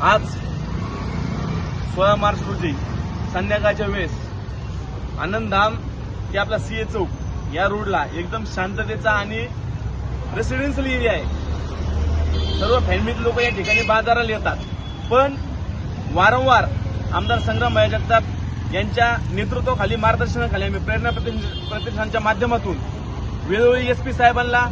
आज 16 मार्च रोजी संध्याकाळच्या वेळेस आनंदधाम ते आपला सीए चौक या रोडला एकदम शांततेचा आणि रेसिडेन्शियल एरिया आहे। सर्व फॅमिली लोक या ठिकाणी बाजाराला येतात, पण वारंवार आमदार संग्राम भाई जगताप यांच्या नेतृत्वाखाली मार्गदर्शनाखाली आम्ही प्रेरणा प्रतिष्ठानच्या माध्यमातून वेळोवेळी एसपी साहेबांना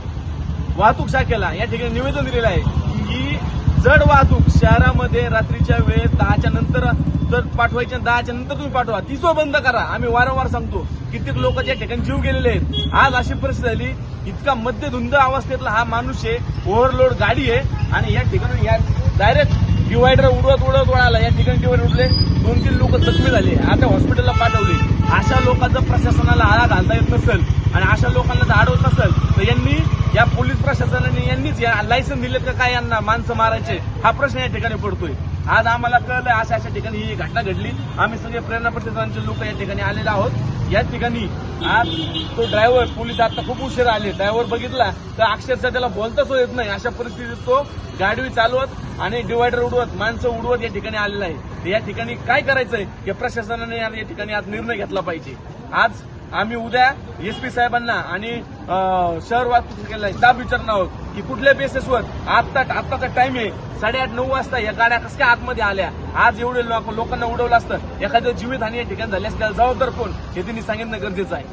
वाहतूक शाखेला या ठिकाणी निवेदन दिलेलं आहे की जड वाहतूक शहरामध्ये रात्रीच्या वेळेत 10च्या नंतर जर पाठवायच्या 10च्या नंतर तुम्ही पाठवा, ती बंद करा। आम्ही वारंवार सांगतो, कित्येक लोक या ठिकाणी जीव गेलेले आहेत। आज अशी परिस्थिती झाली, इतका मध्यधुंद अवस्थेतला हा माणूस आहे, ओव्हरलोड गाडी आहे आणि या ठिकाणी या डायरेक्ट डिवायडर उडवत वळाला। या ठिकाणी डिवायडर उडले, 2-3 लोक जखमी झाले, आता हॉस्पिटलला पाठवले। अशा लोकांचं प्रशासनाला आळा घालता येत नसेल आणि अशा लोकांना जर अडवत नसेल तर यांनी या पोलीस प्रशासनाने यांनीच या लायसन दिलेत का काय यांना माणसं मारायचे, हा प्रश्न या ठिकाणी पडतोय। आज आम्हाला कळलंय अशा ठिकाणी ही घटना घडली। आम्ही सगळे प्रेरणा प्रतिष्ठानचे लोक या ठिकाणी आलेले आहोत। या ठिकाणी आज तो ड्रायव्हर, पोलीस आता खूप उशीर आले, ड्रायव्हर बघितला तर अक्षरशः त्याला बोलताच येत नाही। अशा परिस्थितीत तो गाडी चालवत आणि डिवायडर उडवत, माणसं उडवत या ठिकाणी आलेला आहे। या ठिकाणी काय करायचंय हे प्रशासनाने या ठिकाणी आज निर्णय घेतला पाहिजे। आज आम्ही उद्या एसपी साहेबांना आणि शहर वाहतूक दाब विचारणार आहोत की कुठल्या बेसिसवर आत्ताचा टाइम आहे 8:30-9 वाजता या गाड्या कस काय आतमध्ये आल्या। आज एवढे लोकांना उडवलं असतं, एखाद्या जीवितहानी या ठिकाणी झाली असल्यास त्याला जबाबदार कोण हे त्यांनी सांगितणं गरजेचं आहे।